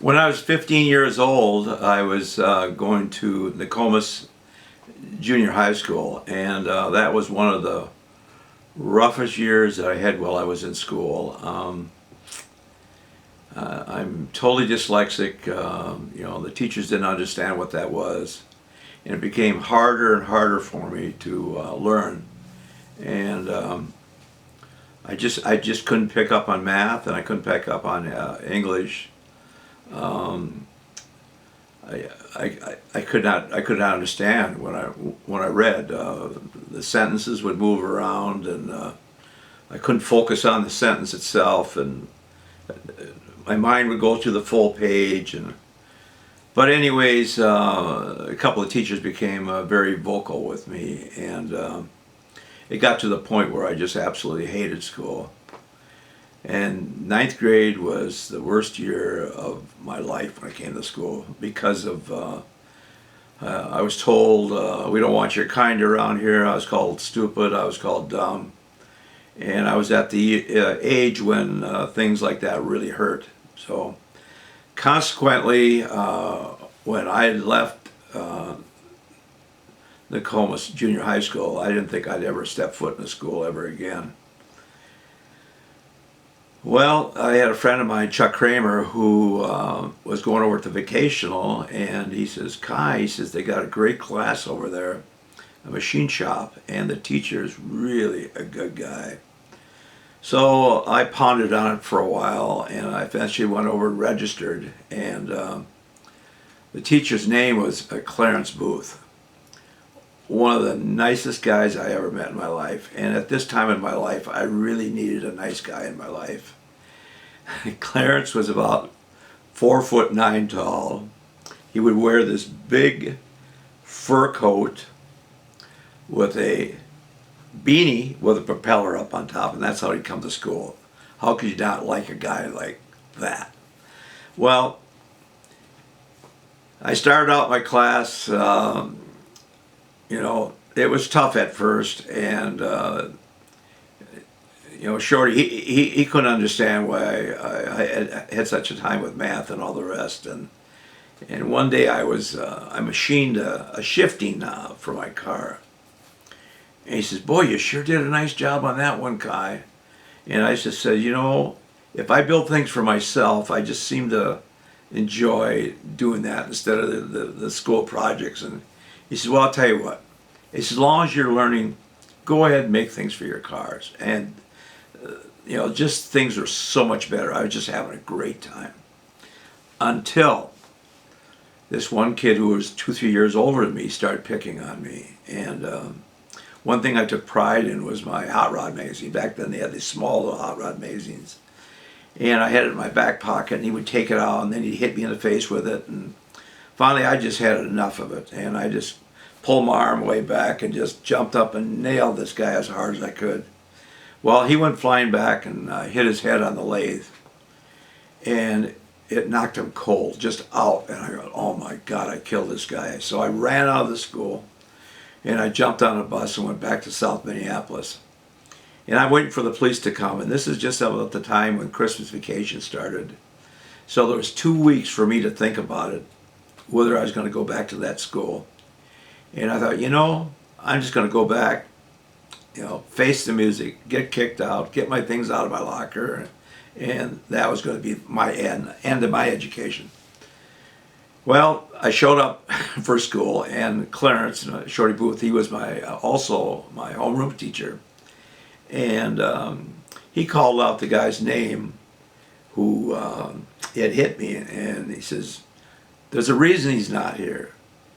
When I was 15 years old, I was going to Nokomis Junior High School, and that was one of the roughest years that I had while I was in school. I'm totally dyslexic. The teachers didn't understand what that was, and it became harder and harder for me to learn. And I just couldn't pick up on math, and I couldn't pick up on English. I could not understand when I read. The sentences would move around, and I couldn't focus on the sentence itself, and my mind would go through the full page. But anyways, a couple of teachers became very vocal with me, and it got to the point where I just absolutely hated school. And ninth grade was the worst year of my life when I came to school because of, I was told, we don't want your kind around here. I was called stupid, I was called dumb. And I was at the age when things like that really hurt. So consequently, when I left Nokomis Junior High School, I didn't think I'd ever step foot in a school ever again. Well, I had a friend of mine, Chuck Kramer, who was going over to Vocational, and he says, Kai, he says, they got a great class over there, a machine shop, and the teacher's really a good guy. So I pondered on it for a while, and I eventually went over and registered, and the teacher's name was Clarence Booth. One of the nicest guys I ever met in my life. And at this time in my life, I really needed a nice guy in my life. Clarence was about 4'9" tall. He would wear this big fur coat with a beanie with a propeller up on top, and that's how he'd come to school. How could you not like a guy like that? Well, I started out my class, it was tough at first, and Shorty, he couldn't understand why I had such a time with math and all the rest. And one day I machined a shifting knob for my car, and he says, "Boy, you sure did a nice job on that one, Kai." And I just said, if I build things for myself, I just seem to enjoy doing that instead of the school projects. And he said, "Well, I'll tell you what. As long as you're learning, go ahead and make things for your cars." And just things were so much better. I was just having a great time. Until this one kid who was 2-3 years older than me started picking on me. And one thing I took pride in was my hot rod magazine. Back then they had these small little hot rod magazines. And I had it in my back pocket, and he would take it out, and then he'd hit me in the face with it. And finally I just had enough of it, and I just pulled my arm way back and just jumped up and nailed this guy as hard as I could. Well, he went flying back and hit his head on the lathe, and it knocked him cold, just out. And I go, oh my God, I killed this guy. So I ran out of the school, and I jumped on a bus and went back to South Minneapolis. And I'm waiting for the police to come, and this is just about the time when Christmas vacation started. So there was 2 weeks for me to think about it, whether I was going to go back to that school. And I thought, I'm just going to go back, face the music, get kicked out, get my things out of my locker, and that was going to be my end of my education. Well, I showed up for school, and Clarence, Shorty Booth, he was also my homeroom teacher, and he called out the guy's name who had hit me, and he says, "There's a reason he's not here.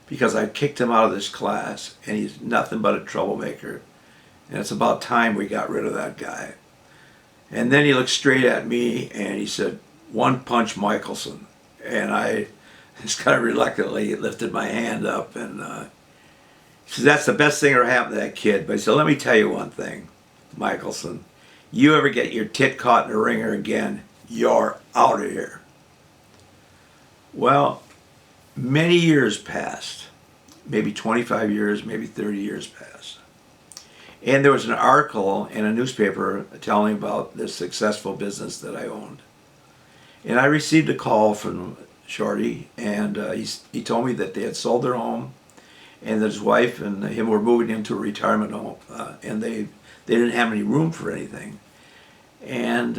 Because I kicked him out of this class, and he's nothing but a troublemaker. And it's about time we got rid of that guy." And then he looked straight at me, and he said, "One punch Michaelson." And I just kind of reluctantly lifted my hand up, and he said, "That's the best thing that happened to that kid." But he said, "Let me tell you one thing, Michaelson. You ever get your tit caught in a ringer again, you're out of here." Well, many years passed, maybe 25 years, maybe 30 years passed. And there was an article in a newspaper telling about this successful business that I owned. And I received a call from Shorty, and he told me that they had sold their home, and that his wife and him were moving into a retirement home, and they didn't have any room for anything. And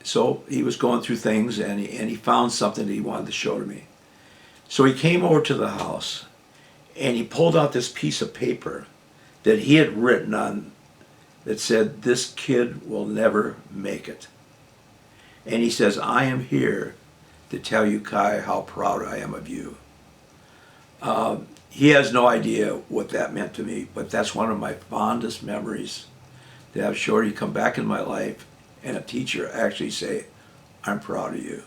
so he was going through things, and he found something that he wanted to show to me. So he came over to the house, and he pulled out this piece of paper that he had written on that said, "This kid will never make it." And he says, "I am here to tell you, Kai, how proud I am of you." He has no idea what that meant to me, but that's one of my fondest memories, to have Shorty come back in my life and a teacher actually say, "I'm proud of you."